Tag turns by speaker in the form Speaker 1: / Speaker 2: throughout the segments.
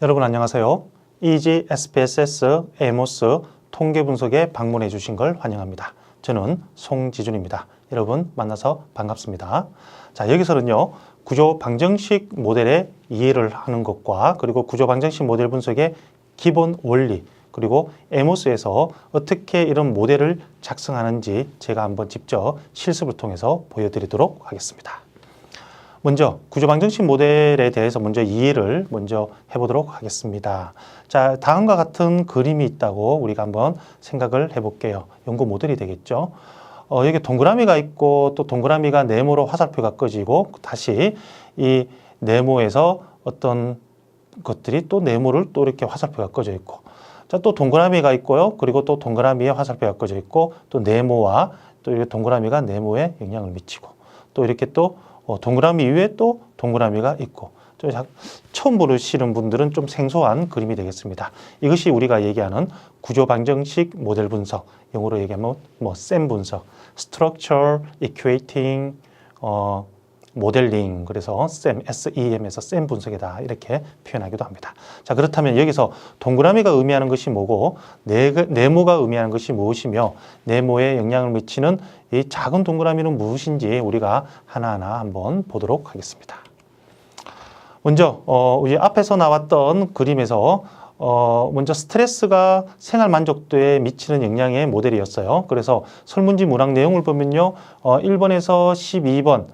Speaker 1: 여러분 안녕하세요. EG SPSS 에모스 통계 분석에 방문해 주신 걸 환영합니다. 저는 송지준입니다. 여러분 만나서 반갑습니다. 자, 여기서는요. 구조 방정식 모델의 이해를 하는 것과 그리고 구조 방정식 모델 분석의 기본 원리 그리고 에모스에서 어떻게 이런 모델을 작성하는지 제가 한번 직접 실습을 통해서 보여드리도록 하겠습니다. 먼저 구조방정식 모델에 대해서 먼저 이해를 먼저 해보도록 하겠습니다. 자, 다음과 같은 그림이 있다고 우리가 한번 생각을 해볼게요. 연구 모델이 되겠죠. 여기 동그라미가 있고 또 동그라미가 네모로 화살표가 꺼지고 다시 이 네모에서 어떤 것들이 또 네모를 또 이렇게 화살표가 꺼져 있고 자, 또 동그라미가 있고요. 그리고 또 동그라미에 화살표가 꺼져 있고 또 네모와 또 이렇게 동그라미가 네모에 영향을 미치고 또 이렇게 또 동그라미 위에 또 동그라미가 있고 좀 처음 보시는 분들은 좀 생소한 그림이 되겠습니다. 이것이 우리가 얘기하는 구조방정식 모델 분석, 영어로 얘기하면 SEM 분석, Structure Equating 모델링, 그래서 SEM, SEM에서 SEM 분석이다 이렇게 표현하기도 합니다. 자, 그렇다면 여기서 동그라미가 의미하는 것이 뭐고 네모가 의미하는 것이 무엇이며 네모에 영향을 미치는 이 작은 동그라미는 무엇인지 우리가 하나하나 한번 보도록 하겠습니다. 먼저 우리 앞에서 나왔던 그림에서 먼저 스트레스가 생활 만족도에 미치는 영향의 모델이었어요. 그래서 설문지 문항 내용을 보면요. 1번에서 12번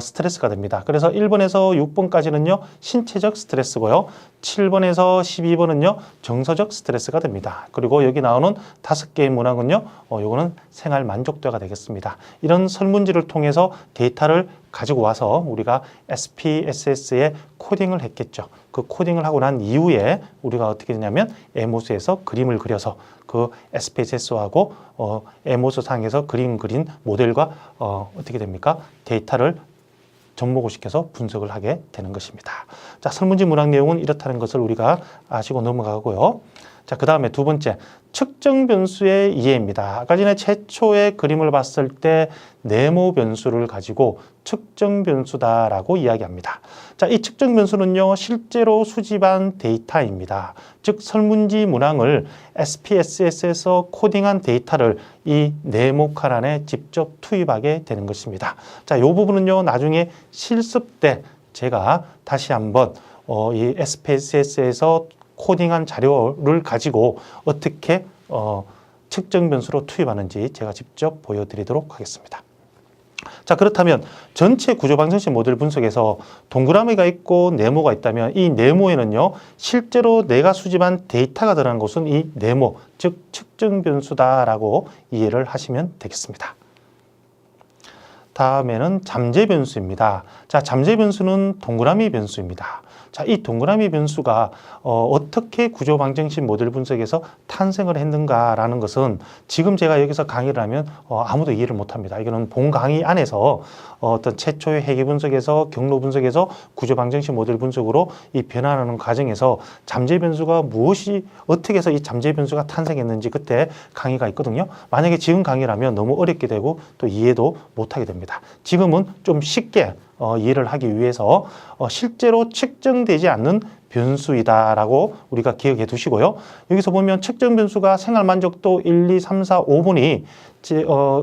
Speaker 1: 스트레스가 됩니다. 그래서 1번에서 6번까지는요, 신체적 스트레스고요. 7번에서 12번은요, 정서적 스트레스가 됩니다. 그리고 여기 나오는 5개의 문항은요, 요거는 생활 만족도가 되겠습니다. 이런 설문지를 통해서 데이터를 가지고 와서 우리가 SPSS에 코딩을 했겠죠. 그 코딩을 하고 난 이후에 우리가 어떻게 되냐면 에모스에서 그림을 그려서 그 SPSS하고 에모스 상에서 그린 모델과 어떻게 됩니까? 데이터를 접목을 시켜서 분석을 하게 되는 것입니다. 자, 설문지 문항 내용은 이렇다는 것을 우리가 아시고 넘어가고요. 자, 그 다음에 두 번째, 측정 변수의 이해입니다. 아까 전에 최초의 그림을 봤을 때 네모 변수를 가지고 측정 변수다라고 이야기합니다. 자, 이 측정 변수는요, 실제로 수집한 데이터입니다. 즉, 설문지 문항을 SPSS에서 코딩한 데이터를 이 네모 칸 안에 직접 투입하게 되는 것입니다. 자, 이 부분은요, 나중에 실습 때 제가 다시 한번 이 SPSS에서 코딩한 자료를 가지고 어떻게 측정 변수로 투입하는지 제가 직접 보여드리도록 하겠습니다. 자, 그렇다면 전체 구조방정식 모델 분석에서 동그라미가 있고 네모가 있다면 이 네모에는요, 실제로 내가 수집한 데이터가 들어간 것은 이 네모, 즉 측정 변수다라고 이해를 하시면 되겠습니다. 다음에는 잠재 변수입니다. 자, 잠재 변수는 동그라미 변수입니다. 자, 이 동그라미 변수가 어떻게 구조방정식 모델 분석에서 탄생을 했는가라는 것은 지금 제가 여기서 강의를 하면 아무도 이해를 못합니다. 이거는 본 강의 안에서 어떤 최초의 회계 분석에서 경로 분석에서 구조방정식 모델 분석으로 이 변화하는 과정에서 잠재 변수가 무엇이 어떻게 해서 이 잠재 변수가 탄생했는지 그때 강의가 있거든요. 만약에 지금 강의라면 너무 어렵게 되고 또 이해도 못하게 됩니다. 지금은 좀 쉽게 이해를 하기 위해서 실제로 측정되지 않는 변수이다라고 우리가 기억해 두시고요. 여기서 보면 측정 변수가 생활 만족도 1, 2, 3, 4, 5번이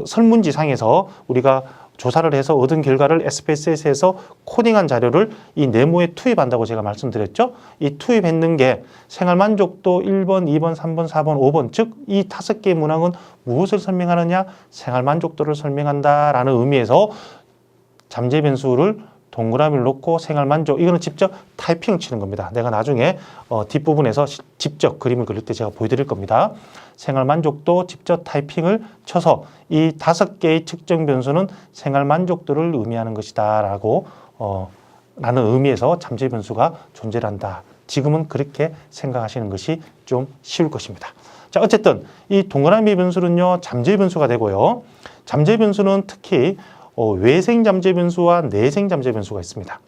Speaker 1: 설문지상에서 우리가 조사를 해서 얻은 결과를 SPSS에서 코딩한 자료를 이 네모에 투입한다고 제가 말씀드렸죠. 이 투입했는 게 생활 만족도 1번, 2번, 3번, 4번, 5번 즉 이 5개의 문항은 무엇을 설명하느냐? 생활 만족도를 설명한다라는 의미에서 잠재 변수를 동그라미를 놓고 생활 만족, 이거는 직접 타이핑 치는 겁니다. 내가 나중에 뒷부분에서 직접 그림을 그릴 때 제가 보여드릴 겁니다. 생활 만족도 직접 타이핑을 쳐서 이 5개의 측정 변수는 생활 만족도를 의미하는 것이다 라고 라는 의미에서 잠재 변수가 존재를 한다. 지금은 그렇게 생각하시는 것이 좀 쉬울 것입니다. 자, 어쨌든 이 동그라미 변수는요, 잠재 변수가 되고요. 잠재 변수는 특히 외생 잠재 변수와 내생 잠재 변수가 있습니다.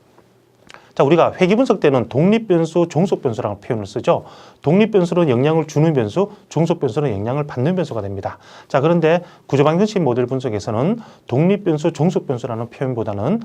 Speaker 1: 자, 우리가 회귀 분석 때는 독립변수, 종속변수라는 표현을 쓰죠. 독립변수는 영향을 주는 변수, 종속변수는 영향을 받는 변수가 됩니다. 자, 그런데 구조방정식 모델 분석에서는 독립변수, 종속변수라는 표현보다는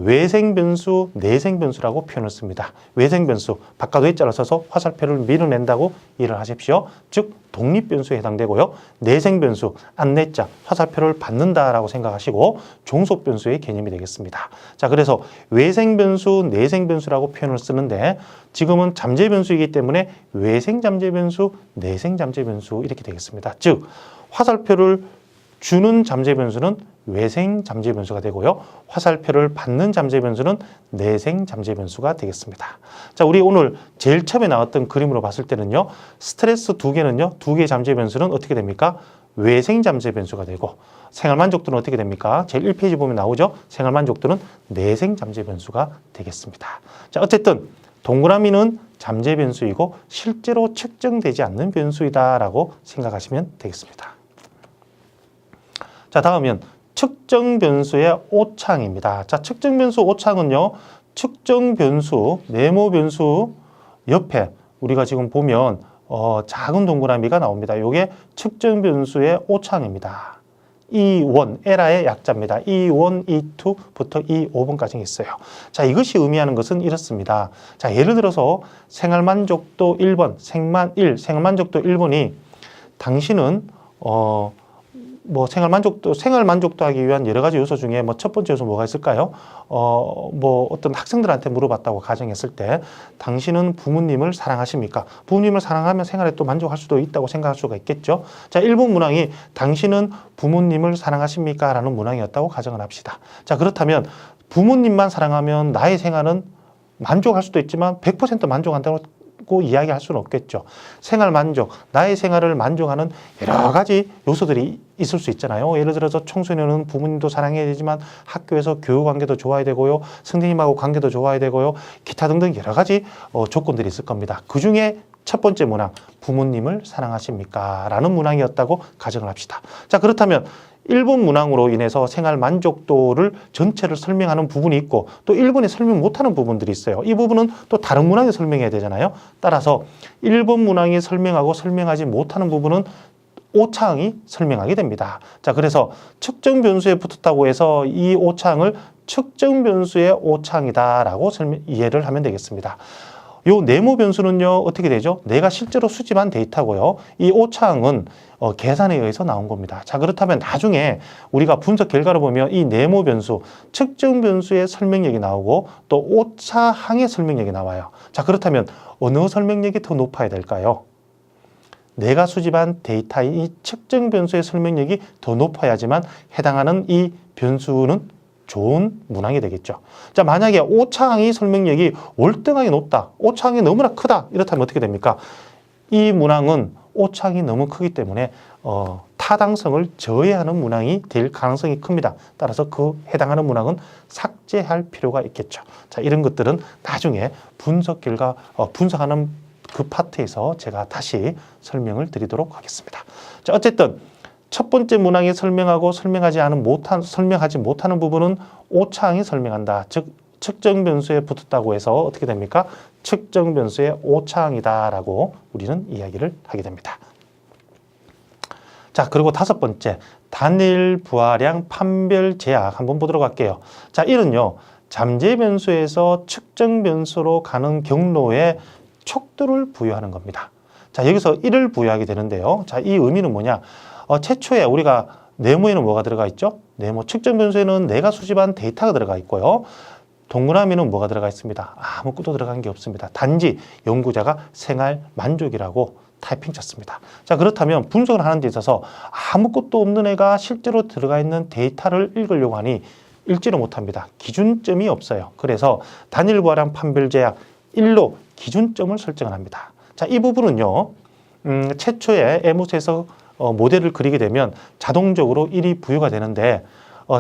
Speaker 1: 외생변수, 내생변수라고 표현을 씁니다. 외생변수, 바깥 외자를 써서 화살표를 밀어낸다고 이해를 하십시오. 즉 독립변수에 해당되고요. 내생변수, 안내자, 화살표를 받는다라고 생각하시고 종속변수의 개념이 되겠습니다. 자, 그래서 외생변수, 내생변수라고 표현을 쓰는데 지금은 잠재변수이기 때문에 외생잠재변수, 내생잠재변수 이렇게 되겠습니다. 즉 화살표를 주는 잠재변수는 외생잠재변수가 되고요. 화살표를 받는 잠재변수는 내생잠재변수가 되겠습니다. 자, 우리 오늘 제일 처음에 나왔던 그림으로 봤을 때는요. 스트레스 두 개는요. 두 개의 잠재변수는 어떻게 됩니까? 외생잠재변수가 되고 생활만족도는 어떻게 됩니까? 제일 1페이지 보면 나오죠. 생활만족도는 내생잠재변수가 되겠습니다. 자, 어쨌든 동그라미는 잠재변수이고 실제로 측정되지 않는 변수이다라고 생각하시면 되겠습니다. 자, 다음은 측정 변수의 오창입니다. 자, 측정 변수 오창은요, 측정 변수, 네모 변수 옆에 우리가 지금 보면 작은 동그라미가 나옵니다. 이게 측정 변수의 오창입니다. E1, 에라의 약자입니다. E1, E2부터 E5번까지 있어요. 자, 이것이 의미하는 것은 이렇습니다. 자, 예를 들어서 생활만족도 1번, 생활만족도 1번이 당신은 생활만족도 하기 위한 여러 가지 요소 중에 첫 번째 요소 뭐가 있을까요? 어떤 학생들한테 물어봤다고 가정했을 때 당신은 부모님을 사랑하십니까? 부모님을 사랑하면 생활에 또 만족할 수도 있다고 생각할 수가 있겠죠. 자, 1번 문항이 당신은 부모님을 사랑하십니까? 라는 문항이었다고 가정을 합시다. 자, 그렇다면 부모님만 사랑하면 나의 생활은 만족할 수도 있지만 100% 만족한다고 이야기할 수는 없겠죠. 생활 만족, 나의 생활을 만족하는 여러 가지 요소들이 있을 수 있잖아요. 예를 들어서 청소년은 부모님도 사랑해야 되지만 학교에서 교육 관계도 좋아야 되고요. 선생님하고 관계도 좋아야 되고요. 기타 등등 여러 가지 조건들이 있을 겁니다. 그 중에 첫 번째 문항, 부모님을 사랑하십니까? 라는 문항이었다고 가정을 합시다. 자, 그렇다면 1번 문항으로 인해서 생활 만족도를 전체를 설명하는 부분이 있고 또 1번에 설명 못하는 부분들이 있어요. 이 부분은 또 다른 문항에 설명해야 되잖아요. 따라서 1번 문항이 설명하고 설명하지 못하는 부분은 오차항이 설명하게 됩니다. 자, 그래서 측정 변수에 붙었다고 해서 이 오차항을 측정 변수의 오차항이다라고 이해를 하면 되겠습니다. 요 네모 변수는요, 어떻게 되죠? 내가 실제로 수집한 데이터고요. 이 오차항은 계산에 의해서 나온 겁니다. 자, 그렇다면 나중에 우리가 분석 결과를 보면 이 네모 변수, 측정 변수의 설명력이 나오고 또 오차항의 설명력이 나와요. 자, 그렇다면 어느 설명력이 더 높아야 될까요? 내가 수집한 데이터의 이 측정 변수의 설명력이 더 높아야지만 해당하는 이 변수는 좋은 문항이 되겠죠. 자, 만약에 오차항의 설명력이 월등하게 높다, 오차항이 너무나 크다, 이렇다면 어떻게 됩니까? 이 문항은 오차항이 너무 크기 때문에 타당성을 저해하는 문항이 될 가능성이 큽니다. 따라서 그 해당하는 문항은 삭제할 필요가 있겠죠. 자, 이런 것들은 나중에 분석 결과 분석하는 그 파트에서 제가 다시 설명을 드리도록 하겠습니다. 자, 어쨌든 첫 번째 문항이 설명하지 못하는 부분은 오차항이 설명한다. 즉 측정 변수에 붙었다고 해서 어떻게 됩니까? 측정 변수의 오차항이다라고 우리는 이야기를 하게 됩니다. 자, 그리고 다섯 번째, 단일 부하량 판별 제약 한번 보도록 할게요. 자, 이는요, 잠재 변수에서 측정 변수로 가는 경로에 촉도를 부여하는 겁니다. 자, 여기서 1을 부여하게 되는데요. 자, 이 의미는 뭐냐? 최초에 우리가 네모에는 뭐가 들어가 있죠? 네모 측정 변수에는 내가 수집한 데이터가 들어가 있고요. 동그라미는 뭐가 들어가 있습니다? 아무것도 들어간 게 없습니다. 단지 연구자가 생활 만족이라고 타이핑 쳤습니다. 자, 그렇다면 분석을 하는 데 있어서 아무것도 없는 애가 실제로 들어가 있는 데이터를 읽으려고 하니 읽지를 못합니다. 기준점이 없어요. 그래서 단일 부하량 판별 제약 1로 기준점을 설정을 합니다. 자, 이 부분은요, 최초에 에모스에서 모델을 그리게 되면 자동적으로 1이 부여가 되는데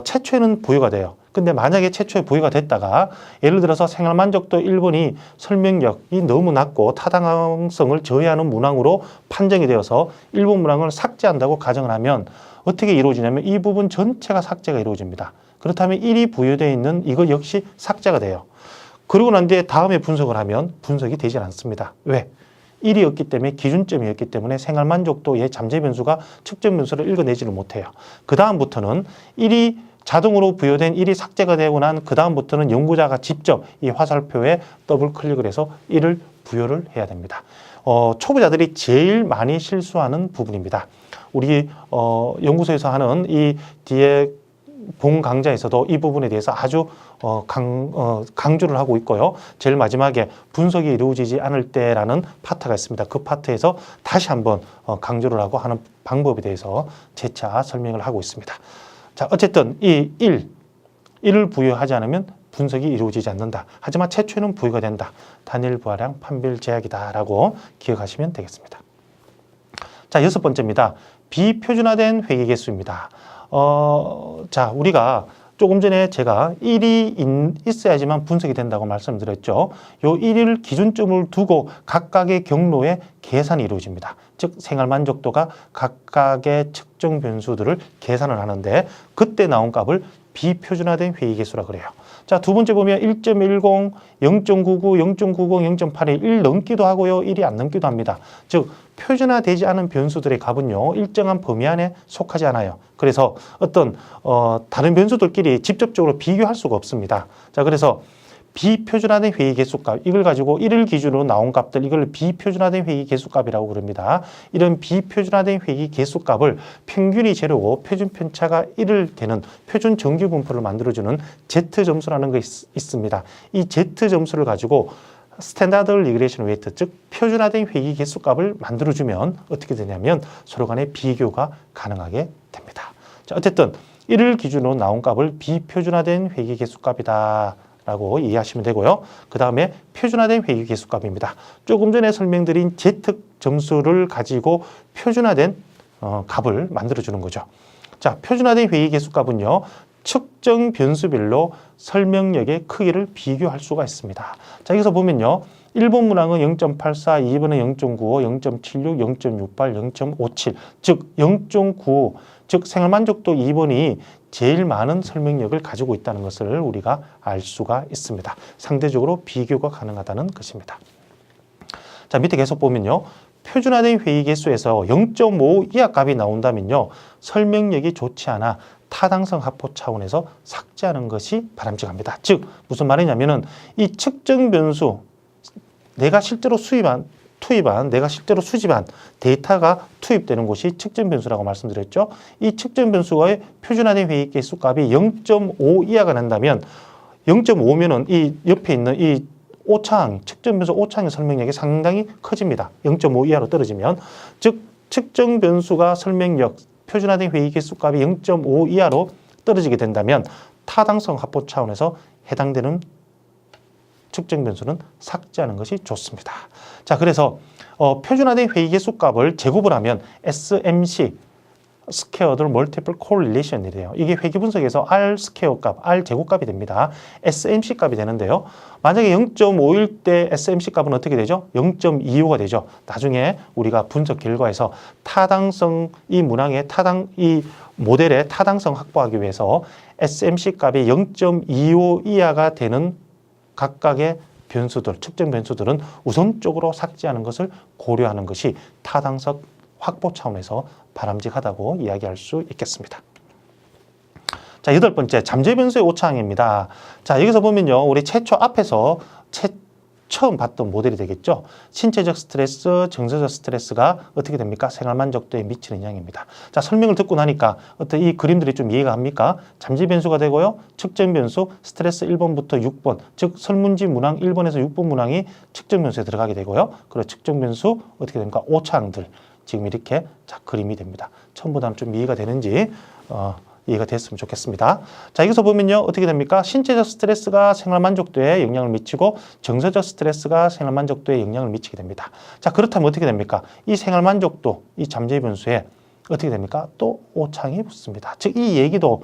Speaker 1: 최초에는 부여가 돼요. 근데 만약에 최초에 부여가 됐다가 예를 들어서 생활만족도 1번이 설명력이 너무 낮고 타당성을 저해하는 문항으로 판정이 되어서 1번 문항을 삭제한다고 가정을 하면 어떻게 이루어지냐면 이 부분 전체가 삭제가 이루어집니다. 그렇다면 1이 부여되어 있는 이거 역시 삭제가 돼요. 그러고 난 뒤에 다음에 분석을 하면 분석이 되질 않습니다. 왜? 1이었기 때문에 기준점이었기 때문에 생활만족도의 잠재 변수가 측정 변수를 읽어내지를 못해요. 그 다음부터는 1이 자동으로 부여된 1이 삭제가 되고 난 그 다음부터는 연구자가 직접 이 화살표에 더블 클릭을 해서 1을 부여를 해야 됩니다. 초보자들이 제일 많이 실수하는 부분입니다. 우리 연구소에서 하는 이 뒤에 본 강좌에서도 이 부분에 대해서 아주 강조를 하고 있고요. 제일 마지막에 분석이 이루어지지 않을 때라는 파트가 있습니다. 그 파트에서 다시 한번 강조를 하고 하는 방법에 대해서 재차 설명을 하고 있습니다. 자, 어쨌든 이 1을 부여하지 않으면 분석이 이루어지지 않는다. 하지만 최초에는 부여가 된다. 단일 부하량 판별 제약이다라고 기억하시면 되겠습니다. 자, 6번째입니다. 비표준화된 회계 개수입니다. 자, 우리가 조금 전에 제가 1이 있어야지만 분석이 된다고 말씀드렸죠. 요 1을 기준점을 두고 각각의 경로에 계산이 이루어집니다. 즉 생활만족도가 각각의 측정 변수들을 계산을 하는데 그때 나온 값을 비표준화된 회의계수라 그래요. 자, 두 번째 보면 1.10, 0.99, 0.90, 0.81, 1 넘기도 하고요. 1이 안 넘기도 합니다. 즉 표준화되지 않은 변수들의 값은요. 일정한 범위 안에 속하지 않아요. 그래서 어떤 다른 변수들끼리 직접적으로 비교할 수가 없습니다. 자, 그래서 비표준화된 회의 개수값, 이걸 가지고 1을 기준으로 나온 값들, 이걸 비표준화된 회의 개수값이라고 그럽니다. 이런 비표준화된 회의 개수값을 평균이 제로고 표준 편차가 1을 되는 표준 정규 분포를 만들어주는 Z점수라는 게 있습니다. 이 Z점수를 가지고 스탠다드 리그레이션 웨이트, 즉 표준화된 회의 개수값을 만들어주면 어떻게 되냐면 서로 간에 비교가 가능하게 됩니다. 자, 어쨌든 1을 기준으로 나온 값을 비표준화된 회의 개수값이다 라고 이해하시면 되고요. 그 다음에 표준화된 회계 개수값입니다. 조금 전에 설명드린 Z 점수를 가지고 표준화된 값을 만들어주는 거죠. 자, 표준화된 회계 개수값은요. 측정 변수별로 설명력의 크기를 비교할 수가 있습니다. 자, 여기서 보면요. 1번 문항은 0.84, 2번은 0.95, 0.76, 0.68, 0.57, 즉 0.95, 즉 생활만족도 2번이 제일 많은 설명력을 가지고 있다는 것을 우리가 알 수가 있습니다. 상대적으로 비교가 가능하다는 것입니다. 자, 밑에 계속 보면요. 표준화된 회의 개수에서 0.5 이하 값이 나온다면요. 설명력이 좋지 않아 타당성 확보 차원에서 삭제하는 것이 바람직합니다. 즉 무슨 말이냐면은 이 측정 변수, 내가 실제로 내가 실제로 수집한 데이터가 투입되는 곳이 측정 변수라고 말씀드렸죠. 이 측정 변수의 표준화된 회의 개수 값이 0.5 이하가 난다면 0.5면은 이 옆에 있는 이 오차항, 측정 변수 오차항의 설명력이 상당히 커집니다. 0.5 이하로 떨어지면. 즉 측정 변수가 설명력, 표준화된 회의 개수 값이 0.5 이하로 떨어지게 된다면 타당성 확보 차원에서 해당되는 측정 변수는 삭제하는 것이 좋습니다. 자, 그래서 표준화된 회의 개수 값을 제곱을 하면 SMC, Squared Multiple Correlation이래요. 이게 회계 분석에서 R 스퀘어 값, R 제곱 값이 됩니다. SMC 값이 되는데요. 만약에 0.5일 때 SMC 값은 어떻게 되죠? 0.25가 되죠. 나중에 우리가 분석 결과에서 타당성, 이 문항의 이 모델의 타당성 확보하기 위해서 SMC 값이 0.25 이하가 되는 각각의 변수들, 측정 변수들은 우선적으로 삭제하는 것을 고려하는 것이 타당성 확보 차원에서 바람직하다고 이야기할 수 있겠습니다. 자, 8번째, 잠재 변수의 오차항입니다. 자, 여기서 보면요. 우리 최초 앞에서 처음 봤던 모델이 되겠죠. 신체적 스트레스, 정서적 스트레스가 어떻게 됩니까? 생활 만족도에 미치는 영향입니다. 자, 설명을 듣고 나니까 어떤 이 그림들이 좀 이해가 합니까? 잠재 변수가 되고요. 측정 변수, 스트레스 1번부터 6번, 즉 설문지 문항 1번에서 6번 문항이 측정 변수에 들어가게 되고요. 그리고 측정 변수 어떻게 됩니까? 오차항들. 지금 이렇게 자, 그림이 됩니다. 처음보다는 좀 이해가 되는지 이해가 됐으면 좋겠습니다. 자, 여기서 보면요. 어떻게 됩니까? 신체적 스트레스가 생활 만족도에 영향을 미치고 정서적 스트레스가 생활 만족도에 영향을 미치게 됩니다. 자, 그렇다면 어떻게 됩니까? 이 생활 만족도, 이 잠재 변수에 어떻게 됩니까? 또 오차항이 붙습니다. 즉, 이 얘기도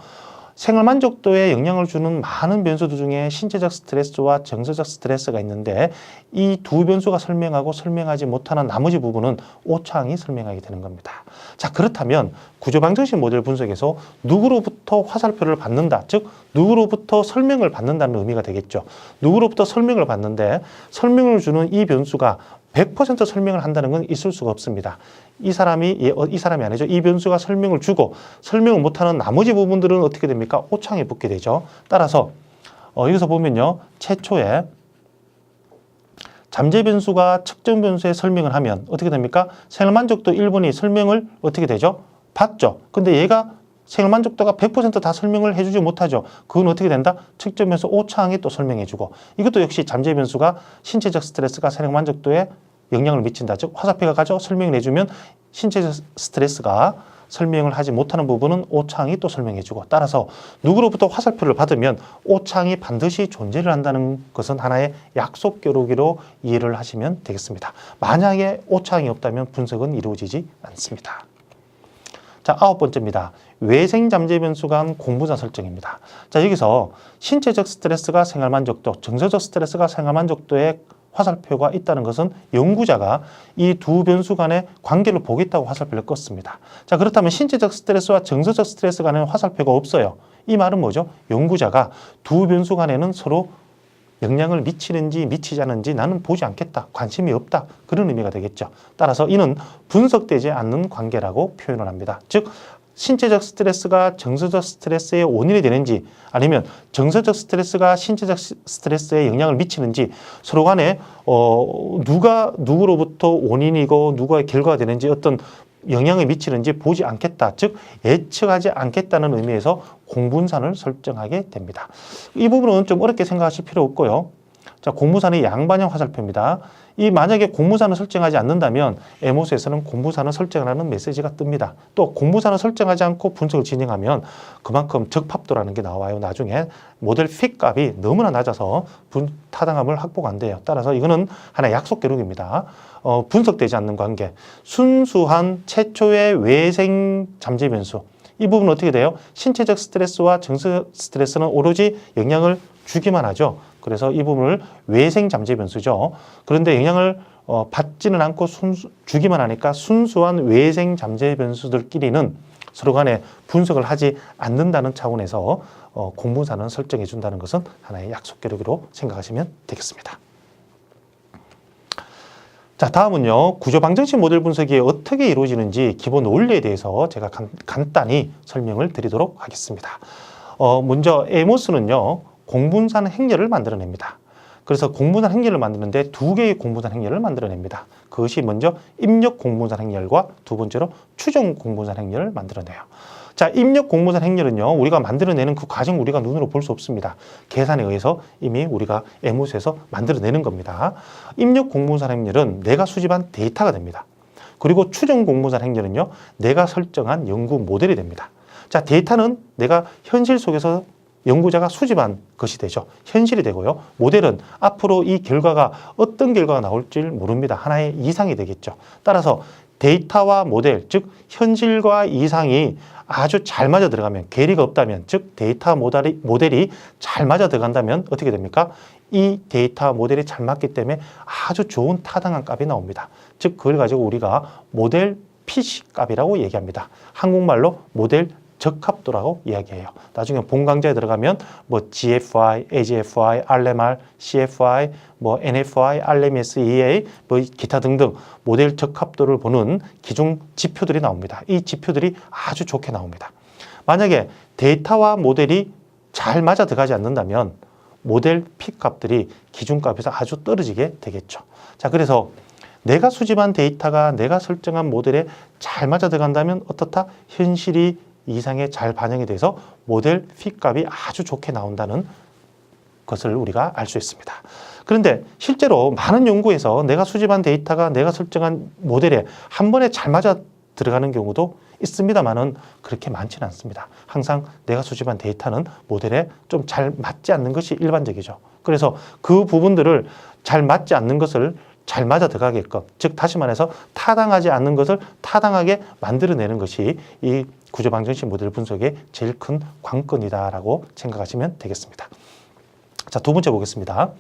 Speaker 1: 생활 만족도에 영향을 주는 많은 변수들 중에 신체적 스트레스와 정서적 스트레스가 있는데 이 두 변수가 설명하고 설명하지 못하는 나머지 부분은 오차항이 설명하게 되는 겁니다. 자, 그렇다면 구조방정식 모델 분석에서 누구로부터 화살표를 받는다, 즉 누구로부터 설명을 받는다는 의미가 되겠죠. 누구로부터 설명을 받는데 설명을 주는 이 변수가 100% 설명을 한다는 건 있을 수가 없습니다. 이 사람이 아니죠. 이 변수가 설명을 주고 설명을 못하는 나머지 부분들은 어떻게 됩니까? 오차항에 붙게 되죠. 따라서 여기서 보면요. 최초에 잠재 변수가 측정 변수에 설명을 하면 어떻게 됩니까? 생활 만족도 1번이 설명을 어떻게 되죠? 받죠. 근데 얘가 생활 만족도가 100% 다 설명을 해주지 못하죠. 그건 어떻게 된다? 측정 변수 오차항이 또 설명해주고 이것도 역시 잠재 변수가 신체적 스트레스가 생활 만족도에 영향을 미친다. 즉 화살표가 가져 설명을 해주면 신체적 스트레스가 설명을 하지 못하는 부분은 오차항이 또 설명해주고 따라서 누구로부터 화살표를 받으면 오차항이 반드시 존재를 한다는 것은 하나의 약속 교류기로 이해를 하시면 되겠습니다. 만약에 오차항이 없다면 분석은 이루어지지 않습니다. 자, 9번째입니다. 외생 잠재 변수가 한 공분산 설정입니다. 자, 여기서 신체적 스트레스가 생활 만족도, 정서적 스트레스가 생활 만족도에 화살표가 있다는 것은 연구자가 이 두 변수 간의 관계를 보겠다고 화살표를 껐습니다. 자, 그렇다면 신체적 스트레스와 정서적 스트레스 간에는 화살표가 없어요. 이 말은 뭐죠? 연구자가 두 변수 간에는 서로 영향을 미치는지 미치지 않는지 나는 보지 않겠다. 관심이 없다. 그런 의미가 되겠죠. 따라서 이는 분석되지 않는 관계라고 표현을 합니다. 즉 신체적 스트레스가 정서적 스트레스의 원인이 되는지 아니면 정서적 스트레스가 신체적 스트레스에 영향을 미치는지 서로 간에 누가 누구로부터 원인이고 누가의 결과가 되는지 어떤 영향을 미치는지 보지 않겠다. 즉 예측하지 않겠다는 의미에서 공분산을 설정하게 됩니다. 이 부분은 좀 어렵게 생각하실 필요 없고요. 자, 공분산의 양반형 화살표입니다. 이 만약에 공분산을 설정하지 않는다면 에모스에서는 공분산을 설정하라는 메시지가 뜹니다. 또 공분산을 설정하지 않고 분석을 진행하면 그만큼 적합도라는 게 나와요. 나중에 모델 핏 값이 너무나 낮아서 타당함을 확보가 안 돼요. 따라서 이거는 하나의 약속 기록입니다. 분석되지 않는 관계, 순수한 최초의 외생 잠재 변수. 이 부분은 어떻게 돼요? 신체적 스트레스와 정서 스트레스는 오로지 영향을 주기만 하죠. 그래서 이 부분을 외생 잠재 변수죠. 그런데 영향을 받지는 않고 주기만 하니까 순수한 외생 잠재 변수들끼리는 서로 간에 분석을 하지 않는다는 차원에서 공분산을 설정해 준다는 것은 하나의 약속 기록으로 생각하시면 되겠습니다. 자, 다음은요. 구조방정식 모델 분석이 어떻게 이루어지는지 기본 원리에 대해서 제가 간단히 설명을 드리도록 하겠습니다. 먼저 에모스는요. 공분산 행렬을 만들어냅니다. 그래서 공분산 행렬을 만드는데 두 개의 공분산 행렬을 만들어냅니다. 그것이 먼저 입력 공분산 행렬과 두 번째로 추정 공분산 행렬을 만들어내요. 자, 입력 공분산 행렬은요, 우리가 만들어내는 그 과정 우리가 눈으로 볼 수 없습니다. 계산에 의해서 이미 우리가 에모스에서 만들어내는 겁니다. 입력 공분산 행렬은 내가 수집한 데이터가 됩니다. 그리고 추정 공분산 행렬은요, 내가 설정한 연구 모델이 됩니다. 자, 데이터는 내가 현실 속에서 연구자가 수집한 것이 되죠. 현실이 되고요. 모델은 앞으로 이 결과가 어떤 결과가 나올지 모릅니다. 하나의 이상이 되겠죠. 따라서 데이터와 모델, 즉 현실과 이상이 아주 잘 맞아 들어가면, 괴리가 없다면, 즉 데이터 모델이 잘 맞아 들어간다면 어떻게 됩니까? 이 데이터 모델이 잘 맞기 때문에 아주 좋은 타당한 값이 나옵니다. 즉 그걸 가지고 우리가 모델 PC 값이라고 얘기합니다. 한국말로 모델 적합도라고 이야기해요. 나중에 본강좌에 들어가면 뭐 GFI, AGFI, RMR, CFI, 뭐 NFI, RMS, EA, 뭐 기타 등등 모델 적합도를 보는 기준 지표들이 나옵니다. 이 지표들이 아주 좋게 나옵니다. 만약에 데이터와 모델이 잘 맞아 들어가지 않는다면 모델 P 값들이 기준값에서 아주 떨어지게 되겠죠. 자, 그래서 내가 수집한 데이터가 내가 설정한 모델에 잘 맞아 들어간다면 어떻다? 현실이 이상에 잘 반영이 돼서 모델 P 값이 아주 좋게 나온다는 것을 우리가 알 수 있습니다. 그런데 실제로 많은 연구에서 내가 수집한 데이터가 내가 설정한 모델에 한 번에 잘 맞아 들어가는 경우도 있습니다만은 그렇게 많지는 않습니다. 항상 내가 수집한 데이터는 모델에 좀 잘 맞지 않는 것이 일반적이죠. 그래서 그 부분들을 잘 맞지 않는 것을 잘 맞아 들어가게끔, 즉 다시 말해서 타당하지 않는 것을 타당하게 만들어내는 것이 이 구조방정식 모델 분석의 제일 큰 관건이다라고 생각하시면 되겠습니다. 자, 두 번째 보겠습니다.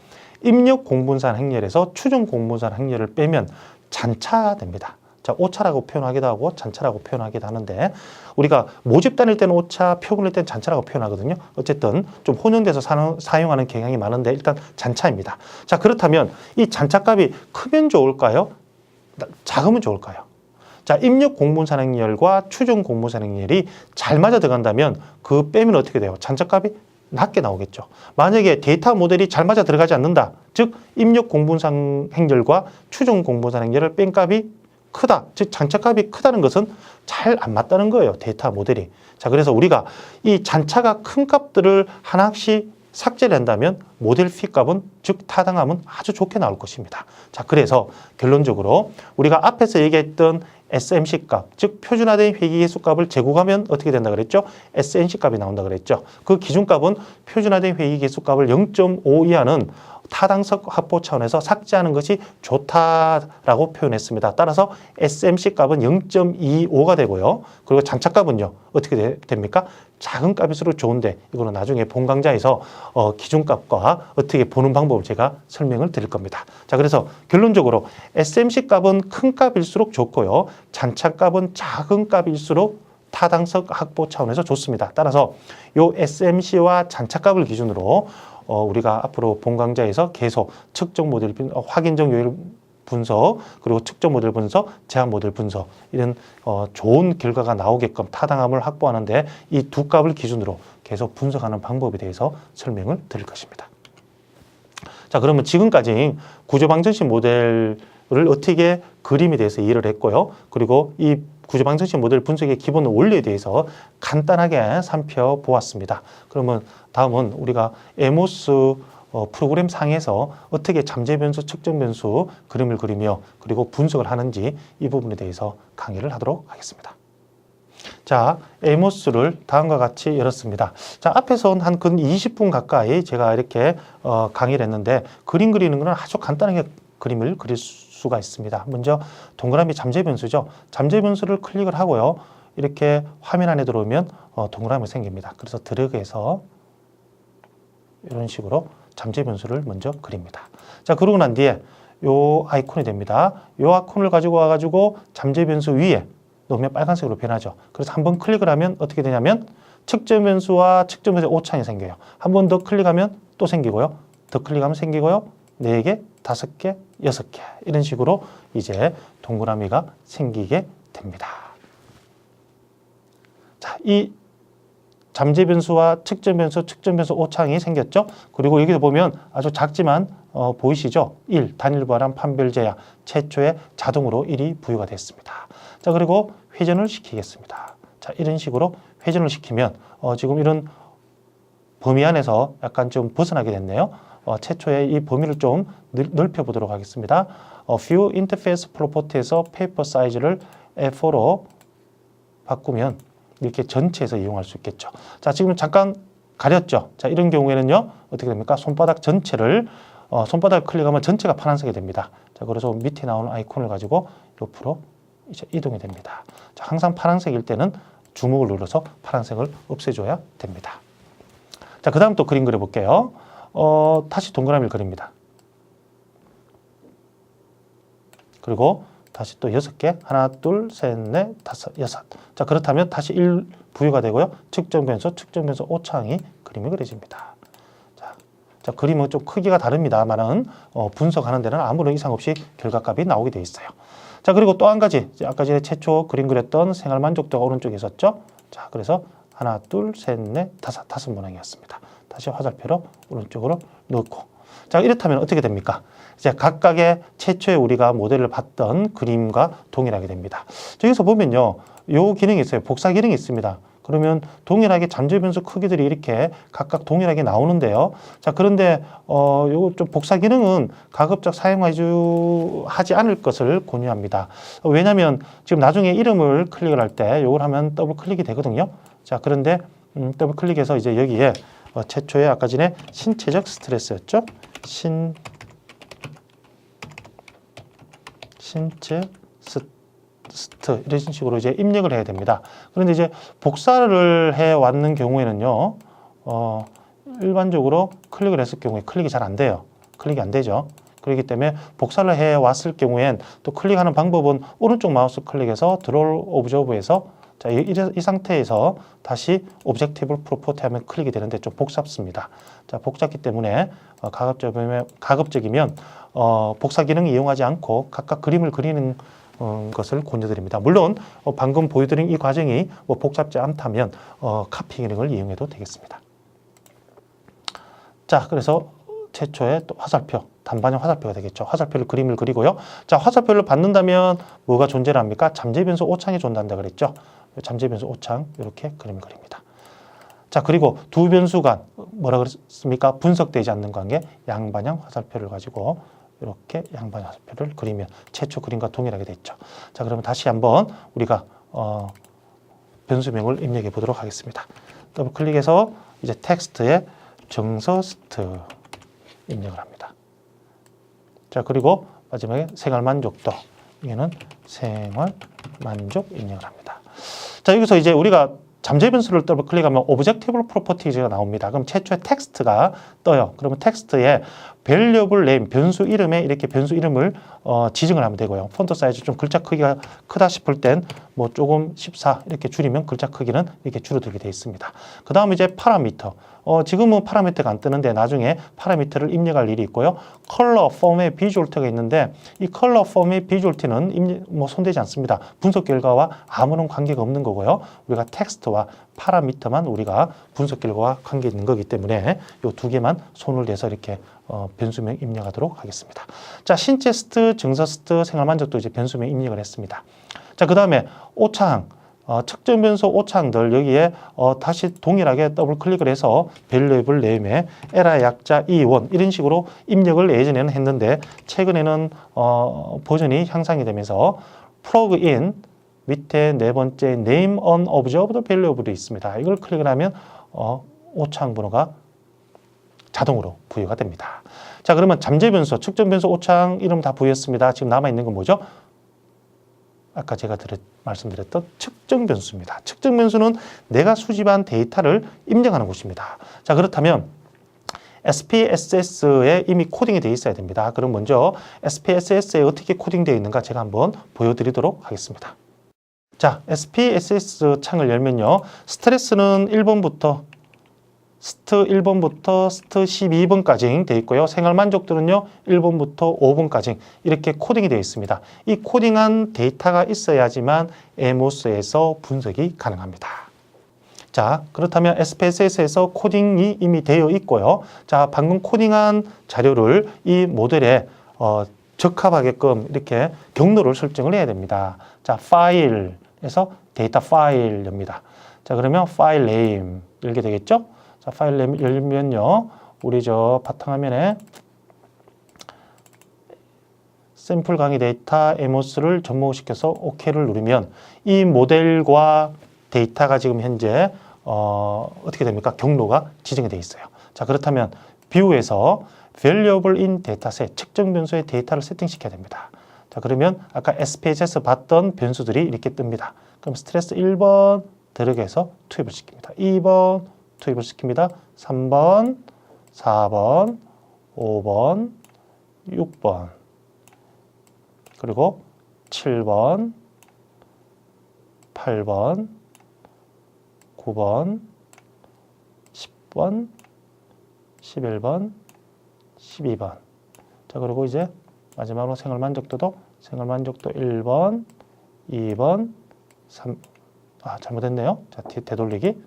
Speaker 1: 입력 공분산 행렬에서 추정 공분산 행렬을 빼면 잔차가 됩니다. 자, 오차라고 표현하기도 하고 잔차라고 표현하기도 하는데 우리가 모집 단일 때는 오차, 표본일 때는 잔차라고 표현하거든요. 어쨌든 좀 혼용돼서 사용하는 경향이 많은데 일단 잔차입니다. 자, 그렇다면 이 잔차값이 크면 좋을까요? 작으면 좋을까요? 자, 입력 공분산 행렬과 추정 공분산 행렬이 잘 맞아 들어간다면 그 빼면 어떻게 돼요? 잔차값이 낮게 나오겠죠. 만약에 데이터 모델이 잘 맞아 들어가지 않는다. 즉 입력 공분산 행렬과 추정 공분산 행렬을 뺀 값이 크다. 즉 잔차값이 크다는 것은 잘 안 맞다는 거예요. 데이터 모델이. 자, 그래서 우리가 이 잔차가 큰 값들을 하나씩 삭제를 한다면 모델 피 값은 즉 타당함은 아주 좋게 나올 것입니다. 자, 그래서 결론적으로 우리가 앞에서 얘기했던 SMC 값, 즉 표준화된 회귀계수 값을 제곱하면 어떻게 된다 그랬죠? SNC 값이 나온다 그랬죠. 그 기준값은 표준화된 회귀계수 값을 0.5 이하는 타당성 확보 차원에서 삭제하는 것이 좋다라고 표현했습니다. 따라서 SMC 값은 0.25가 되고요. 그리고 잔차값은요. 어떻게 됩니까? 작은 값일수록 좋은데 이거는 나중에 본 강좌에서 기준값과 어떻게 보는 방법을 제가 설명을 드릴 겁니다. 자, 그래서 결론적으로 SMC 값은 큰 값일수록 좋고요. 잔차값은 작은 값일수록 타당성 확보 차원에서 좋습니다. 따라서 요 SMC와 잔차값을 기준으로 우리가 앞으로 본 강좌에서 계속 측정 모델 확인적 요일 분석, 그리고 측정 모델 분석, 제한 모델 분석 이런 좋은 결과가 나오게끔 타당함을 확보하는데 이 두 값을 기준으로 계속 분석하는 방법에 대해서 설명을 드릴 것입니다. 자, 그러면 지금까지 구조방정식 모델을 어떻게 그림에 대해서 이해를 했고요. 그리고 이 구조방정식 모델 분석의 기본 원리에 대해서 간단하게 살펴보았습니다. 그러면 다음은 우리가 에모스 프로그램 상에서 어떻게 잠재 변수, 측정 변수 그림을 그리며 그리고 분석을 하는지 이 부분에 대해서 강의를 하도록 하겠습니다. 자, 에모스를 다음과 같이 열었습니다. 자, 앞에서 한 근 20분 가까이 제가 이렇게 강의를 했는데 그림 그리는 것은 아주 간단하게 그림을 그릴 수가 있습니다. 먼저 동그라미 잠재 변수죠. 잠재 변수를 클릭을 하고요. 이렇게 화면 안에 들어오면 동그라미가 생깁니다. 그래서 드래그해서 이런 식으로 잠재 변수를 먼저 그립니다. 자, 그러고 난 뒤에 요 아이콘이 됩니다. 요 아이콘을 가지고 와가지고 잠재 변수 위에 놓으면 빨간색으로 변하죠. 그래서 한번 클릭을 하면 어떻게 되냐면 측정 변수와 측정 변수의 오차이 생겨요. 한 번 더 클릭하면 또 생기고요. 더 클릭하면 생기고요. 4개, 5개, 6개 이런 식으로 이제 동그라미가 생기게 됩니다. 자, 이 잠재 변수와 측정 변수, 측정 변수 오차항이 생겼죠. 그리고 여기서 보면 아주 작지만 보이시죠? 1, 단일 부활한 판별 제약, 최초에 자동으로 1이 부여가 됐습니다. 자, 그리고 회전을 시키겠습니다. 자, 이런 식으로 회전을 시키면 지금 이런 범위 안에서 약간 좀 벗어나게 됐네요. 최초에 이 범위를 좀 넓혀 보도록 하겠습니다. View Interface Property에서 페이퍼 사이즈를 A4로 바꾸면 이렇게 전체에서 이용할 수 있겠죠. 자, 지금 잠깐 가렸죠. 자, 이런 경우에는요, 어떻게 됩니까? 손바닥 전체를, 손바닥을 클릭하면 전체가 파란색이 됩니다. 자, 그래서 밑에 나오는 아이콘을 가지고 옆으로 이제 이동이 됩니다. 자, 항상 파란색일 때는 주먹을 눌러서 파란색을 없애줘야 됩니다. 자, 그 다음 또 그림 그려볼게요. 다시 동그라미를 그립니다. 그리고 다시 또 6개, 하나, 둘, 셋, 넷, 다섯, 여섯. 자, 그렇다면 다시 1 부여가 되고요. 측정 변수 오차항이 그림이 그려집니다. 자, 그림은 좀 크기가 다릅니다만은 분석하는 데는 아무런 이상 없이 결과값이 나오게 되어 있어요. 자, 그리고 또 한 가지, 아까 전에 최초 그림 그렸던 생활 만족도가 오른쪽에 있었죠. 자, 그래서 하나, 둘, 셋, 넷, 다섯 모양이었습니다. 다시 화살표로 오른쪽으로 넣고. 자, 이렇다면 어떻게 됩니까? 이제 각각의 최초에 우리가 모델을 봤던 그림과 동일하게 됩니다. 저기서 보면요, 요 기능이 있어요. 복사 기능이 있습니다. 그러면 동일하게 잠재 변수 크기들이 이렇게 각각 동일하게 나오는데요. 자, 그런데 요 좀 복사 기능은 가급적 사용하지 않을 것을 권유합니다. 왜냐하면 지금 나중에 이름을 클릭을 할 때 요걸 하면 더블 클릭이 되거든요. 자, 그런데 더블 클릭해서 이제 여기에 최초에 아까 전에 신체적 스트레스였죠. 신체 이런 식으로 이제 입력을 해야 됩니다. 그런데 이제 복사를 해 왔는 경우에는요, 일반적으로 클릭을 했을 경우에 클릭이 잘 안 돼요. 클릭이 안 되죠. 그렇기 때문에 복사를 해 왔을 경우엔 또 클릭하는 방법은 오른쪽 마우스 클릭해서 드로우 오브저브에서 자, 이 상태에서 다시 오브젝티브 프로퍼티 하면 클릭이 되는데 좀 복잡습니다. 자, 복잡기 때문에 가급적이면 복사 기능 이용하지 않고 각각 그림을 그리는 것을 권유드립니다. 물론 방금 보여드린 이 과정이 복잡지 않다면 카피 기능을 이용해도 되겠습니다. 자, 그래서 최초의 또 화살표, 단반형 화살표가 되겠죠. 화살표를 그림을 그리고요. 자, 화살표를 받는다면 뭐가 존재를 합니까? 잠재변수 오창이 존재한다 그랬죠. 잠재변수 오창 이렇게 그림을 그립니다. 자, 그리고 두 변수 간 뭐라 그랬습니까? 분석되지 않는 관계 양반형 화살표를 가지고 이렇게 양반형 화살표를 그리면 최초 그림과 동일하게 됐죠. 자, 그러면 다시 한번 우리가 변수명을 입력해 보도록 하겠습니다. 더블 클릭해서 이제 텍스트에 정서스트 입력을 합니다. 자, 그리고 마지막에 생활만족도, 이게는 생활만족 입력을 합니다. 자, 여기서 이제 우리가 잠재 변수를 더블 클릭하면 오브젝티브 프로퍼티즈가 나옵니다. 그럼 최초의 텍스트가 떠요. 그러면 텍스트에 variable name, 변수 이름에 이렇게 변수 이름을 지정을 하면 되고요. 폰트 사이즈 좀 글자 크기가 크다 싶을 땐 뭐 조금 14 이렇게 줄이면 글자 크기는 이렇게 줄어들게 되어 있습니다. 그 다음에 이제 파라미터. 지금은 파라미터가 안 뜨는데 나중에 파라미터를 입력할 일이 있고요. 컬러, 폼의 비주얼티가 있는데 이 컬러, 폼의 비주얼티는 손대지 않습니다. 분석 결과와 아무런 관계가 없는 거고요. 우리가 텍스트와 파라미터만 우리가 분석 결과와 관계 있는 거기 때문에 이 두 개만 손을 대서 이렇게 변수명 입력하도록 하겠습니다. 자, 신체스트, 정서스트, 생활만족도 이제 변수명 입력을 했습니다. 자, 그 다음에 오창, 측정 변수 오창들 여기에 다시 동일하게 더블 클릭을 해서 variable name에 에라 약자 E1 이런 식으로 입력을 예전에는 했는데 최근에는 버전이 향상이 되면서 plugin 밑에 네 번째 name unobserved variable이 있습니다. 이걸 클릭을 하면 오창 번호가 자동으로 부여가 됩니다. 자, 그러면 잠재 변수, 측정 변수 오창 이름 다 부여했습니다. 지금 남아있는 건 뭐죠? 아까 제가 말씀드렸던 측정 변수입니다. 측정 변수는 내가 수집한 데이터를 입력하는 곳입니다. 자, 그렇다면 SPSS에 이미 코딩이 되어 있어야 됩니다. 그럼 먼저 SPSS에 어떻게 코딩되어 있는가 제가 한번 보여드리도록 하겠습니다. 자, SPSS 창을 열면요. 스트레스는 1번부터 스트 1번부터 스트 12번까지 되어 있고요. 생활만족도는요. 1번부터 5번까지 이렇게 코딩이 되어 있습니다. 이 코딩한 데이터가 있어야지만 에모스에서 분석이 가능합니다. 자, 그렇다면 SPSS에서 코딩이 이미 되어 있고요. 자, 방금 코딩한 자료를 이 모델에 적합하게끔 이렇게 경로를 설정을 해야 됩니다. 자, 파일에서 데이터 파일 엽니다. 자, 그러면 파일 네임 열게 되겠죠? 자, 파일 네임 열면요. 우리 저 바탕화면에 샘플 강의 데이터 에모스를 접목시켜서 OK를 누르면 이 모델과 데이터가 지금 현재 어떻게 됩니까? 경로가 지정이 되어 있어요. 자, 그렇다면 뷰에서 variable in dataset, 측정 변수의 데이터를 세팅시켜야 됩니다. 자, 그러면 아까 SPSS 봤던 변수들이 이렇게 뜹니다. 그럼 스트레스 1번 들어가서 투입을 시킵니다. 2번 투입을 시킵니다. 3번, 4번, 5번, 6번, 그리고 7번, 8번, 9번, 10번, 11번, 12번. 자, 그리고 이제 마지막으로 생활만족도도 생활만족도 1번, 2번, 3, 잘못했네요. 자, 되돌리기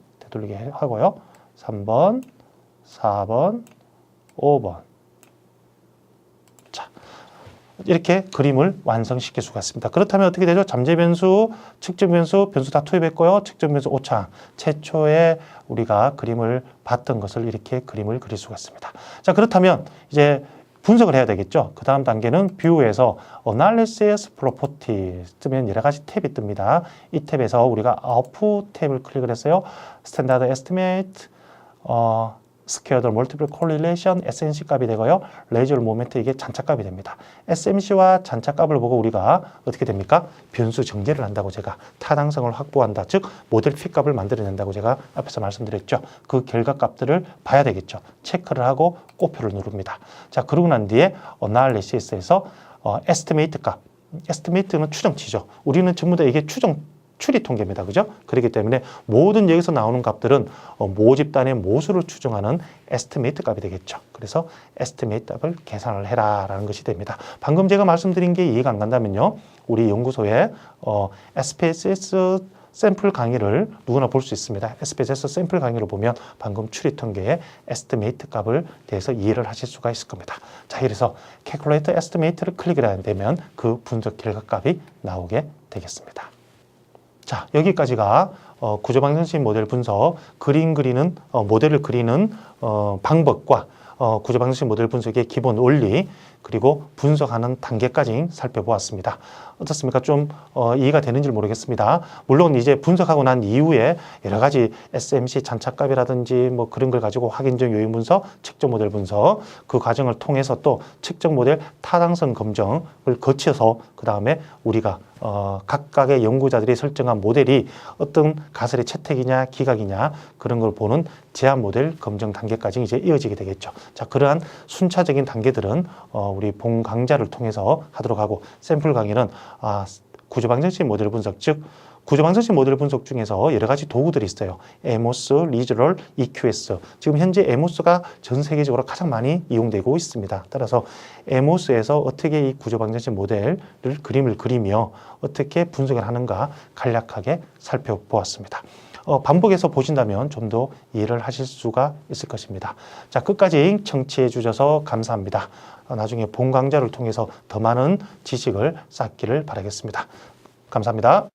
Speaker 1: 하고요. 3번, 4번, 5번. 자, 이렇게 그림을 완성시킬 수가 있습니다. 그렇다면 어떻게 되죠? 잠재 변수, 측정 변수, 변수 다 투입했고요. 측정 변수 오창. 최초에 우리가 그림을 봤던 것을 이렇게 그림을 그릴 수가 있습니다. 자, 그렇다면 이제 분석을 해야 되겠죠. 그 다음 단계는 뷰에서 Analysis Properties 뜨면 여러 가지 탭이 뜹니다. 이 탭에서 우리가 Output 탭을 클릭을 했어요. Standard Estimate, 스퀘어드 멀티플 콜릴레이션 SNC 값이 되고요. 레지얼 모멘트 이게 잔차값이 됩니다. SMC와 잔차값을 보고 우리가 어떻게 됩니까? 변수 정제를 한다고 제가 타당성을 확보한다. 즉 모델 P 값을 만들어낸다고 제가 앞에서 말씀드렸죠. 그 결과 값들을 봐야 되겠죠. 체크를 하고 꼬표를 누릅니다. 자, 그러고 난 뒤에 어나리시스에서 에스티메이트 값. 에스티메이트는 추정치죠. 우리는 전부 다 이게 추리 통계입니다. 그죠? 그렇기 때문에 모든 여기서 나오는 값들은 모집단의 모수를 추정하는 에스티메이트 값이 되겠죠. 그래서 에스티메이트 값을 계산을 해라라는 것이 됩니다. 방금 제가 말씀드린 게 이해가 안 간다면요. 우리 연구소에 SPSS 샘플 강의를 누구나 볼 수 있습니다. SPSS 샘플 강의를 보면 방금 추리 통계의 에스티메이트 값을 대해서 이해를 하실 수가 있을 겁니다. 자, 그래서 Calculate Estimate를 클릭을 하게 되면 그 분석 결과 값이 나오게 되겠습니다. 자, 여기까지가 구조방정식 모델 분석, 모델을 그리는 방법과 구조방정식 모델 분석의 기본 원리, 그리고 분석하는 단계까지 살펴보았습니다. 어떻습니까? 좀 이해가 되는지 모르겠습니다. 물론 이제 분석하고 난 이후에 여러 가지 SMC 잔차값이라든지 뭐 그런 걸 가지고 확인적 요인 분석, 측정 모델 분석, 그 과정을 통해서 또 측정 모델 타당성 검증을 거쳐서 그 다음에 우리가 각각의 연구자들이 설정한 모델이 어떤 가설의 채택이냐 기각이냐 그런 걸 보는 제한 모델 검증 단계까지 이제 이어지게 되겠죠. 자, 그러한 순차적인 단계들은 우리 본 강좌를 통해서 하도록 하고, 샘플 강의는 구조방정식 모델 분석, 즉 구조방정식 모델 분석 중에서 여러 가지 도구들이 있어요. 에모스, 리즈럴, EQS. 지금 현재 에모스가 전 세계적으로 가장 많이 이용되고 있습니다. 따라서 에모스에서 어떻게 이 구조방정식 모델을 그림을 그리며 어떻게 분석을 하는가 간략하게 살펴보았습니다. 반복해서 보신다면 좀 더 이해를 하실 수가 있을 것입니다. 자, 끝까지 청취해 주셔서 감사합니다. 나중에 본 강좌를 통해서 더 많은 지식을 쌓기를 바라겠습니다. 감사합니다.